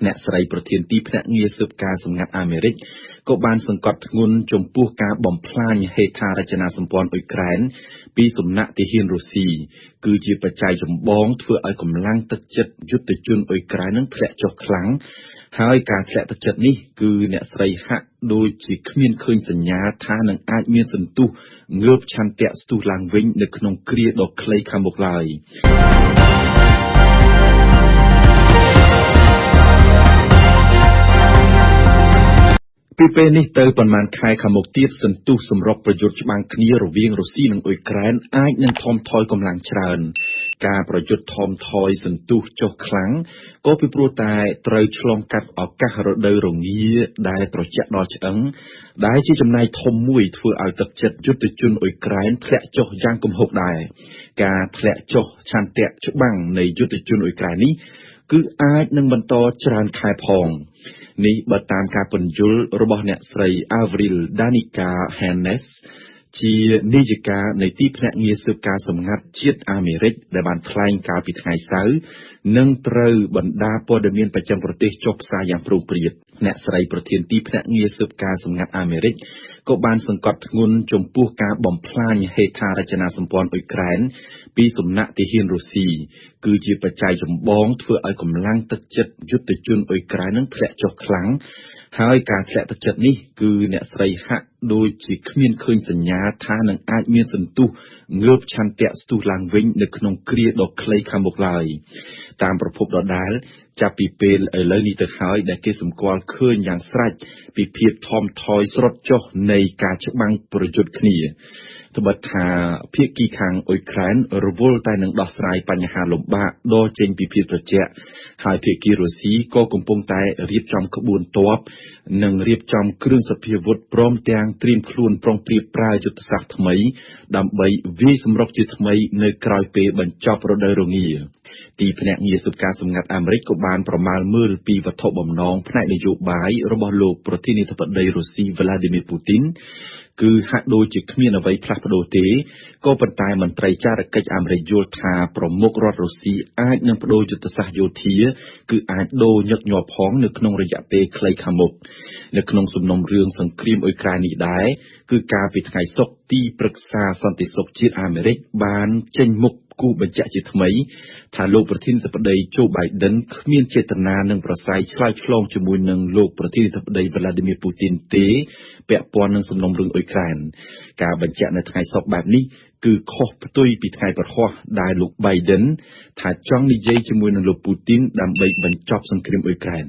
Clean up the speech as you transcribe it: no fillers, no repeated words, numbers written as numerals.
អ្នកស្រីប្រធានទីភ្នាក់ងារស៊ើបការសម្ងាត់អាមេរិកក៏បានសង្កត់ធ្ងន់ចំពោះការបំផ្លាញហេដ្ឋារចនាសម្ព័ន្ធអ៊ុយក្រែនពីសំណាក់ទាហានរុស្ស៊ីគឺជាបច្ច័យចម្បងធ្វើឲ្យកម្លាំងទឹកចិត្តយុទ្ធជនអ៊ុយក្រែននឹងធ្លាក់ចុះខ្លាំងហើយការធ្លាក់ទឹកចិត្តនេះគឺអ្នកស្រីហាក់ដូចជាគ្មានឃើញសញ្ញាថានឹងអាចមានសន្ទុះងើបឆន្ទៈស្ទុះឡើងវិញនៅក្នុងគ្រាដ៏ខ្លីខាងមុខឡើយពីពេលនេះទៅប៉ុន្មានខែខាងមុខទៀតសន្ទុះសម្រុកប្រយុទ្ធច្បាំងគ្នារវាងរុស្ស៊ីនិងអ៊ុយក្រែនអាចនឹងថមថយកម្លាំងច្រើនការប្រយុទ្ធថមថយសន្ទុះចុះខ្លាំងក៏ពីព្រោះតែត្រូវឆ្លងកាត់ឱកាសរដូវរងាដែលត្រជាក់ដល់ឆ្អឹងដែលជាចំណែកធំមួយធ្វើឲ្យទឹកចិត្តយុទ្ធជនអ៊ុយក្រែនធ្លាក់ចុះយ៉ាងគំហុកដែរការធ្លាក់ចុះឆន្ទៈច្បាំងនៃយុទ្ធជនអ៊ុយក្រែននេះគឺអាចនឹងបន្តច្រើនខែផងនេះបើតាមការពន្យល់របស់អ្នកស្រី Avril Danica Hannes ជានាយិកានៃទីភ្នាក់ងារស៊ើបការសម្ងាត់ជាតិអាមេរិកដែលបានថ្លែងកាលពីថ្ងៃសៅរ៍និងត្រូវបណ្ដាព័ត៌មានបច្ចឹមប្រទេសចុះផ្សាយយ៉ាងព្រោងព្រាតអ្នកស្រីប្រធានទីភ្នាក់ងារស៊ើបការសម្ងាត់អាមេរិកក៏បានសង្កត់ធ្ងន់ចំពោះការបំផ្លាញហេដ្ឋារចនាសម្ព័ន្ធអ៊ុយក្រែនពីសំណាក់ទាហានរុស្ស៊ីគឺជាបច្ច័យចម្បងធ្វើឲ្យកម្លាំងទឹកចិត្តយុទ្ធជនអ៊ុយក្រែននឹងធ្លាក់ចុះខ្លាំងហើយការធ្លាក់ទឹកចិត្តនេះគឺអ្នកស្រីហាក់ដូចជាគ្មានឃើញសញ្ញាថានឹងអាចមានសន្ទុះងើបឆន្ទៈស្ទុះឡើងវិញនៅក្នុងគ្រាដ៏ខ្លីខាងមុខឡើយតាមប្រភពដដែលចាប់ពីពេលឥឡូវនេះទៅហើយដែលគេសម្គាល់ឃើញយ៉ាងស្រេចពីភាពថមថយស្រុតចុះនៃការច្បាំងប្រយុទ្ធគ្នាត្បិតថាភាគីខាងអ៊ុយក្រែនរវល់តែនឹងដោះស្រាយបញ្ហាលំបាកដ៏ចេញពីភាពត្រជាក់ហើយភាគីរុស្ស៊ីក៏កំពុងតែរៀបចំក្បួនទ័ពនិងរៀបចំគ្រឿងសព្វាវុធព្រមទាំងត្រៀមខ្លួនប្រុងប្រៀបប្រើយុទ្ធសាស្ត្រថ្មីដើម្បីវាយសម្រុកជាថ្មីនៅក្រោយពេលបញ្ចប់រដូវរងាទីភ្នាក់ងារស៊ើបការសម្ងាត់អាមេរិកក៏បានប្រមាលមើលពីវត្ថុបំណងផ្នែកនយោបាយរបស់លោកប្រធានាធិបតីរុស្ស៊ី Vladimir Putin គឺហាក់ដូចជាគ្មានអ្វីផ្លាស់ប្ដូរទេក៏ប៉ុន្តែមន្ត្រីចារកិច្ចអាមេរិកយល់ថាប្រមុខរដ្ឋរុស្ស៊ីអាចនឹងបដូរយុទ្ធសាស្ត្រយោធាគឺអាចដូរញឹកញាប់ផងនៅក្នុងរយៈពេលខ្លីខាងមុខនៅក្នុងសំណុំរឿងសង្គ្រាមអ៊ុយក្រែននេះដែរគឺកាលពីថ្ងៃសុក្រទីប្រឹក្សាសន្តិសុខជាតិអាមេរិកបានចេញមុខគូបញ្ជាក់ជាថ្មីថាលោកប្រធានាធិបតី Joe Biden គ្មានចេតនានឹងប្រស្រ័យឆ្លើយឆ្លងជាមួយនឹងលោកប្រធានាធិបតី Vladimir Putin ទេពាក់ព័ន្ធនឹងសំណុំរឿងអ៊ុយក្រែនការបញ្ជាក់នៅថ្ងៃសុក្របែបនេះគឺខុសផ្ទុយពីថ្ងៃប្រហ័សដែលលោក Biden ថាចង់និយាយជាមួយនឹងលោក Putin ដើម្បីបញ្ចប់សង្គ្រាមអ៊ុយក្រែន